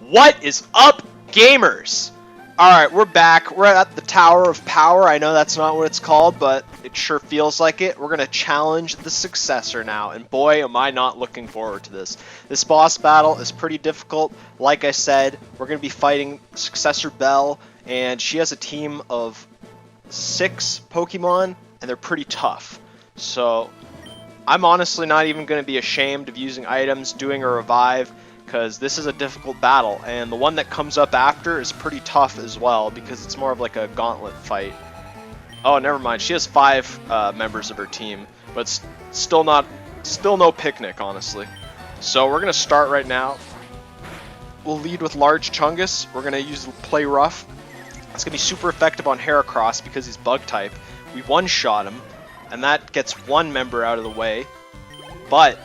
What is up, gamers? Alright, we're back. We're at the Tower of Power. I know that's not what it's called, but it sure feels like it. We're going to challenge the successor now, and boy, am I not looking forward to this. This boss battle is pretty difficult. Like I said, we're going to be fighting Successor Belle, and she has a team of 6 Pokemon, and they're pretty tough. So, I'm honestly not even going to be ashamed of using items, doing a revive, because this is a difficult battle, and the one that comes up after is pretty tough as well, because it's more of like a gauntlet fight. Oh, never mind, she has 5 members of her team, but still no picnic, honestly. So we're going to start right now. We'll lead with Large Chungus. We're going to use Play Rough. It's going to be super effective on Heracross because he's bug type. We one-shot him, and that gets 1 member out of the way, but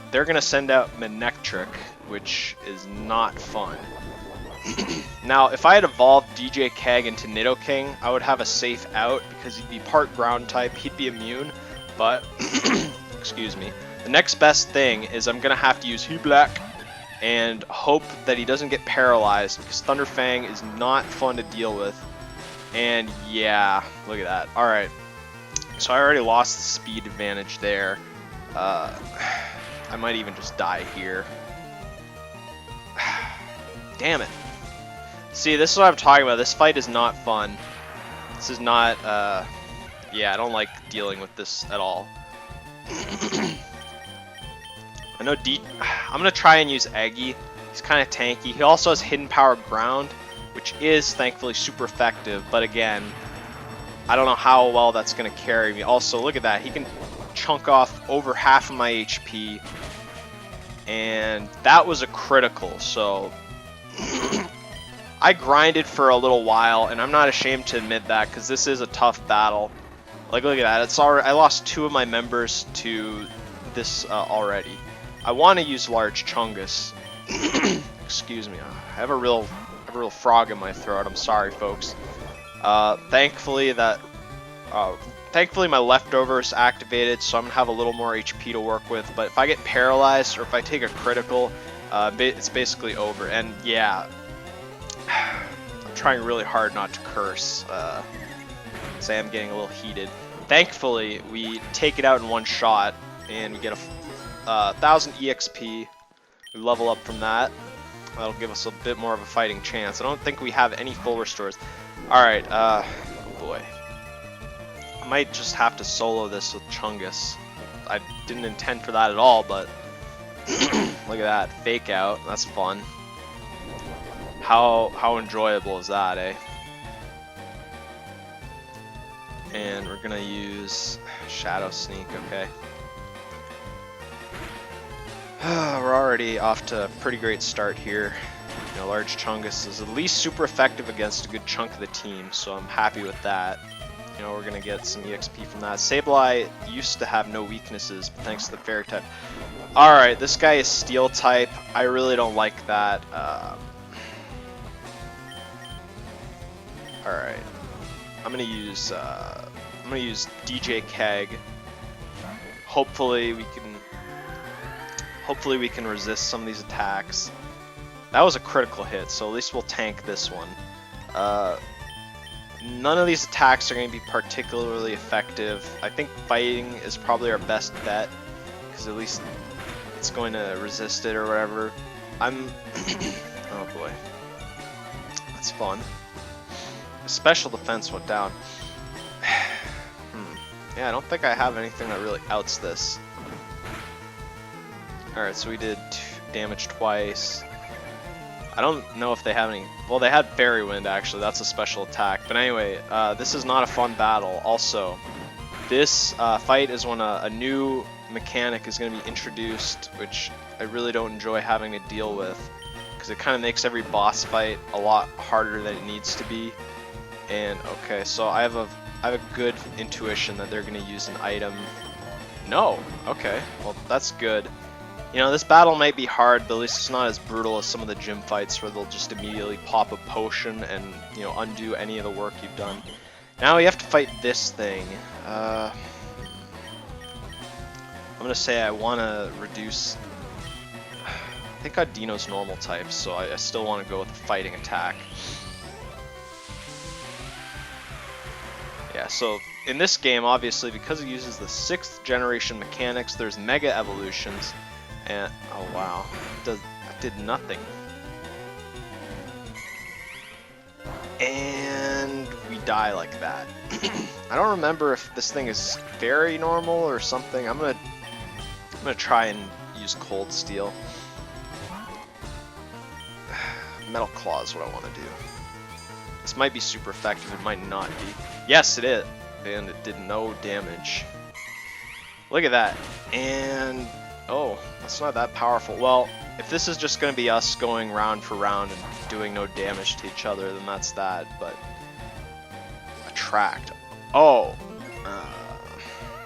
they're going to send out Manectric, which is not fun. Now, if I had evolved DJ Keg into Nidoking, I would have a safe out because he'd be part ground type, he'd be immune, but, excuse me, the next best thing is I'm going to have to use Black and hope that he doesn't get paralyzed because Thunderfang is not fun to deal with. And yeah, look at that. Alright, so I already lost the speed advantage there. I might even just die here. Damn it. See, this is what I'm talking about. This fight is not fun. This is not, yeah, I don't like dealing with this at all. I know I'm going to try and use Eggy. He's kind of tanky. He also has Hidden Power Ground, which is thankfully super effective. But again, I don't know how well that's going to carry me. Also, look at that. He can chunk off over half of my HP, and that was a critical, so I grinded for a little while, and I'm not ashamed to admit that because this is a tough battle. Like, look at that, it's already, I lost 2 of my members to this already. I want to use Large Chungus. Excuse me, I have a real frog in my throat. I'm sorry, folks. Thankfully my leftovers activated, so I'm going to have a little more HP to work with, but if I get paralyzed or if I take a critical, it's basically over. And yeah, I'm trying really hard not to curse, because I am getting a little heated. Thankfully, we take it out in one shot, and we get a 1,000 EXP. We level up from that. That'll give us a bit more of a fighting chance. I don't think we have any full restores. Alright, oh boy. I might just have to solo this with Chungus. I didn't intend for that at all, but look at that. Fake out. That's fun. How enjoyable is that, eh? And we're gonna use Shadow Sneak, okay. We're already off to a pretty great start here. You know, Large Chungus is at least super effective against a good chunk of the team, so I'm happy with that. You know, we're gonna get some EXP from that. Sableye used to have no weaknesses, but thanks to the Fairy type. Alright, this guy is Steel type. I really don't like that. Alright. I'm gonna use DJ Keg. Hopefully we can resist some of these attacks. That was a critical hit, so at least we'll tank this one. None of these attacks are going to be particularly effective. I think fighting is probably our best bet, because at least it's going to resist it or whatever. Oh boy. That's fun. The special defense went down. Yeah, I don't think I have anything that really outs this. Alright, so we did damage twice. I don't know if they have any... Well, they had Fairy Wind, actually. That's a special attack. But anyway, this is not a fun battle. Also, this fight is when a new mechanic is going to be introduced, which I really don't enjoy having to deal with, because it kind of makes every boss fight a lot harder than it needs to be. And, okay, so I have a good intuition that they're going to use an item. No! Okay, well, that's good. You know, this battle might be hard, but at least it's not as brutal as some of the gym fights where they'll just immediately pop a potion and, you know, undo any of the work you've done. Now we have to fight this thing. I'm gonna say I want to reduce I think Audino's normal type, so I still want to go with the fighting attack. Yeah, so in this game, obviously, because it uses the 6th generation mechanics, there's mega evolutions, and oh wow, that did nothing. And we die like that. I don't remember if this thing is very normal or something. I'm gonna try and use Cold Steel. Metal Claw is what I want to do. This might be super effective, it might not be. Yes, it is, and it did no damage. Look at that. And oh, that's not that powerful. Well, if this is just going to be us going round for round and doing no damage to each other, then that's that. But attract. Oh,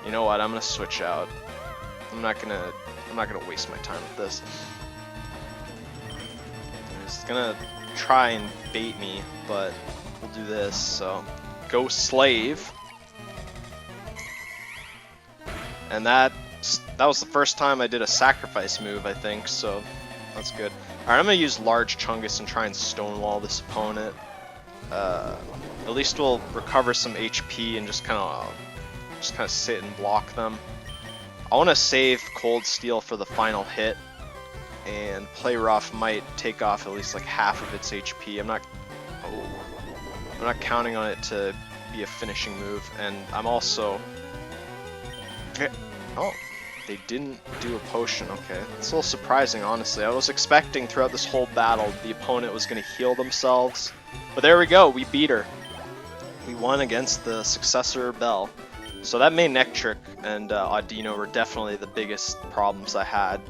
you know what? I'm gonna switch out. I'm not gonna waste my time with this. He's gonna try and bait me, but we'll do this. So, go Slave. And that was the first time I did a sacrifice move, I think, so that's good. Alright, I'm going to use Large Chungus and try and stonewall this opponent. At least we'll recover some HP and just kind of sit and block them. I want to save Cold Steel for the final hit, and Play Rough might take off at least like half of its HP. I'm not counting on it to be a finishing move, and I'm also... Oh, they didn't do a potion. Okay, it's a little surprising, honestly. I was expecting throughout this whole battle the opponent was going to heal themselves, but there we go. We beat her. We won against the successor Belle. So that main Nectric and Audino were definitely the biggest problems I had.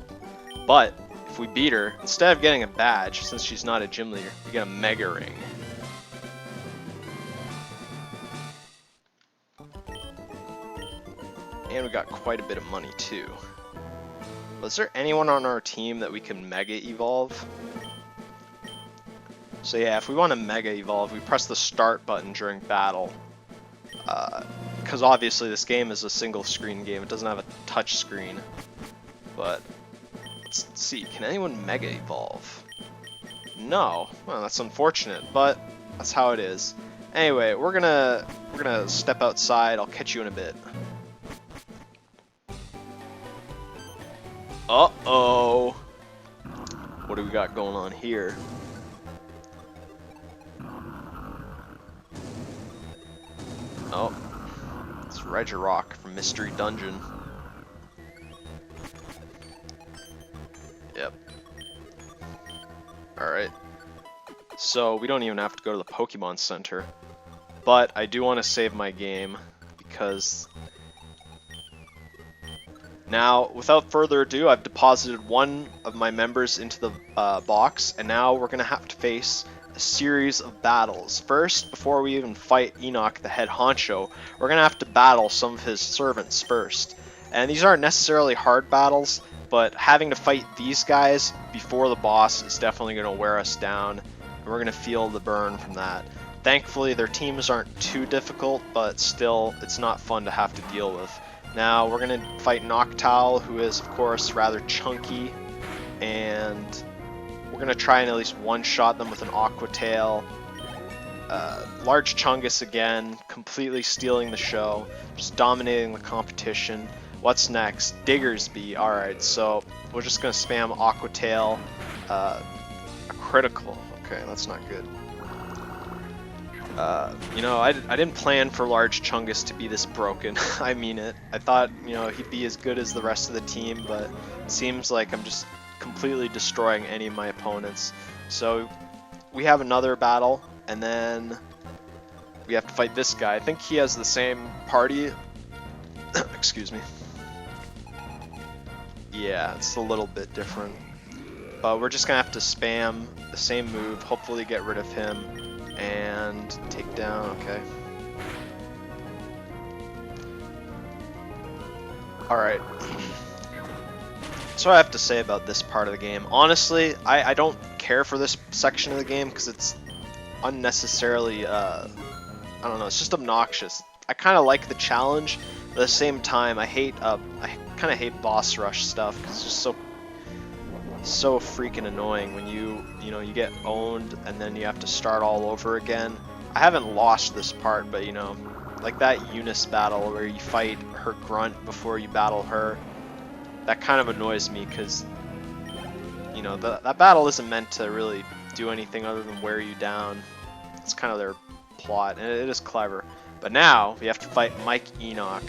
But if we beat her, instead of getting a badge, since she's not a gym leader, we get a Mega Ring. And we got quite a bit of money too. Was there anyone on our team that we can Mega Evolve? So yeah, if we want to Mega Evolve, we press the start button during battle. Because obviously this game is a single screen game, it doesn't have a touch screen. But let's see, can anyone Mega Evolve? No, well that's unfortunate, but that's how it is. Anyway, we're gonna step outside. I'll catch you in a bit. Uh-oh. What do we got going on here? Oh, it's Regirock from Mystery Dungeon. Yep. Alright. So, we don't even have to go to the Pokemon Center. But I do want to save my game, because... Now, without further ado, I've deposited one of my members into the box, and now we're going to have to face a series of battles. First, before we even fight Enoch, the head honcho, we're going to have to battle some of his servants first. And these aren't necessarily hard battles, but having to fight these guys before the boss is definitely going to wear us down, and we're going to feel the burn from that. Thankfully, their teams aren't too difficult, but still, it's not fun to have to deal with. Now, we're going to fight Noctowl, who is, of course, rather chunky, and we're going to try and at least one-shot them with an Aqua Tail. Large Chungus again, completely stealing the show, just dominating the competition. What's next? Diggersby. Alright, so we're just going to spam Aqua Tail. A critical. Okay, that's not good. You know, I didn't plan for Large Chungus to be this broken. I mean it. I thought, you know, he'd be as good as the rest of the team, but it seems like I'm just completely destroying any of my opponents. So we have another battle, and then we have to fight this guy. I think he has the same party. Excuse me. Yeah, it's a little bit different. But we're just gonna have to spam the same move, hopefully get rid of him. And take down, okay. Alright. That's what I have to say about this part of the game. Honestly, I don't care for this section of the game because it's unnecessarily, I don't know, it's just obnoxious. I kind of like the challenge, but at the same time, I kind of hate boss rush stuff because it's just so So freaking annoying when you get owned and then you have to start all over again. I haven't lost this part, but like that Eunice battle where you fight her grunt before you battle her, that kind of annoys me because that battle isn't meant to really do anything other than wear you down. It's kind of their plot, and it is clever. But now we have to fight Mike Enoch.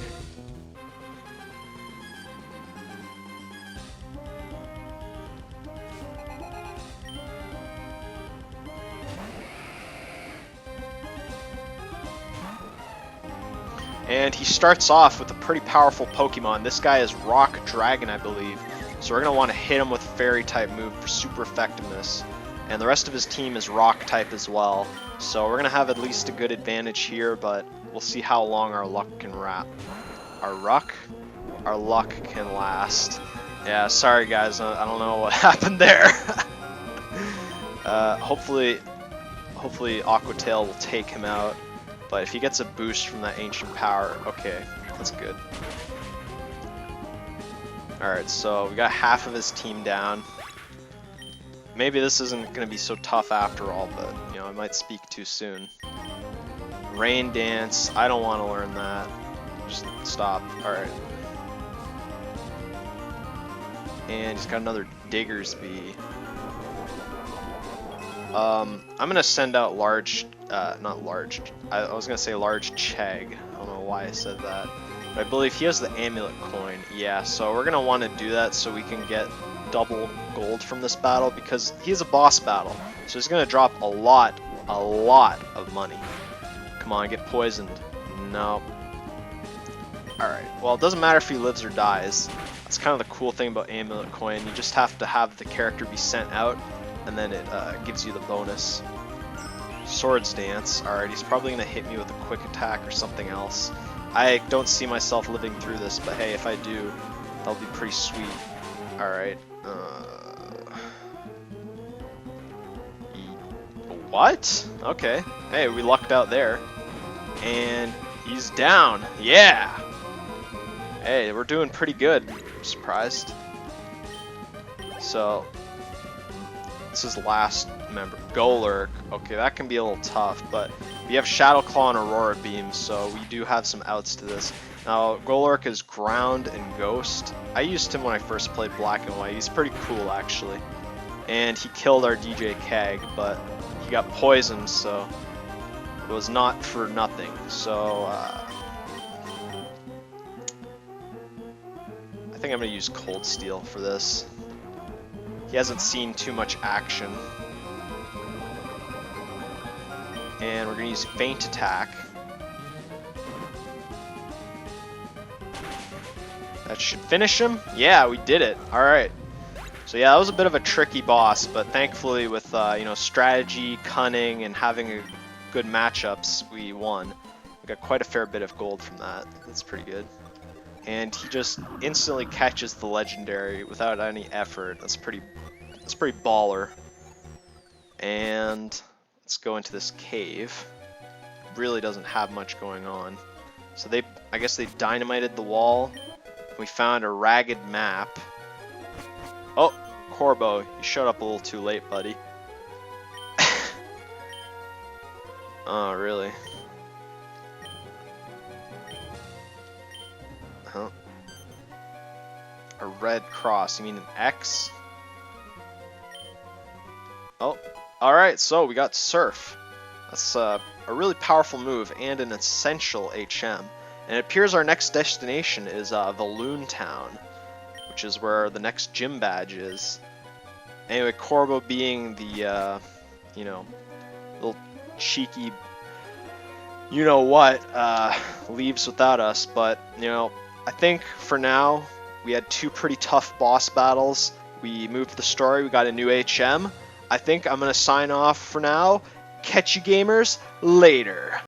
And he starts off with a pretty powerful Pokemon. This guy is Rock Dragon, I believe. So we're going to want to hit him with a Fairy type move for super effectiveness. And the rest of his team is Rock type as well. So we're going to have at least a good advantage here, but we'll see how long our luck can wrap. Our luck can last. Yeah, sorry guys, I don't know what happened there. Hopefully Aqua Tail will take him out. But if he gets a boost from that ancient power, okay, that's good. Alright, so we got half of his team down. Maybe this isn't going to be so tough after all, but, I might speak too soon. Rain Dance, I don't want to learn that. Just stop. Alright. And he's got another Diggersby. I'm gonna send out large, not large, I was gonna say large Chegg. I don't know why I said that. But I believe he has the amulet coin. Yeah, so we're gonna want to do that so we can get double gold from this battle because he's a boss battle. So he's gonna drop a lot of money. Come on, get poisoned. No. Alright, well it doesn't matter if he lives or dies. That's kind of the cool thing about amulet coin. You just have to have the character be sent out and then it gives you the bonus. Swords Dance. Alright, he's probably going to hit me with a quick attack or something else. I don't see myself living through this, but hey, if I do, that'll be pretty sweet. Alright. What? Okay. Hey, we lucked out there. And he's down. Yeah! Hey, we're doing pretty good. I'm surprised. So, this is last member. Golurk. Okay, that can be a little tough, but we have Shadow Claw and Aurora Beam, so we do have some outs to this. Now, Golurk is Ground and Ghost. I used him when I first played Black and White. He's pretty cool, actually. And he killed our DJ Keg, but he got poisoned, so it was not for nothing. So, I think I'm going to use Cold Steel for this. He hasn't seen too much action. And we're going to use Feint Attack. That should finish him. Yeah, we did it. Alright. So yeah, that was a bit of a tricky boss, but thankfully with strategy, cunning, and having good matchups, we won. We got quite a fair bit of gold from that. That's pretty good. And he just instantly catches the legendary without any effort. That's pretty baller. And let's go into this cave. Really doesn't have much going on. So I guess they dynamited the wall. We found a ragged map. Oh, Corbo, you showed up a little too late, buddy. Oh, really? Huh? A red cross. You mean an X? Oh, alright, so we got Surf. That's a really powerful move and an essential HM. And it appears our next destination is Valoon Town, which is where the next gym badge is. Anyway, Corbo being the, little cheeky leaves without us. But, I think for now, we had two pretty tough boss battles. We moved the story, we got a new HM. I think I'm going to sign off for now. Catch you gamers later.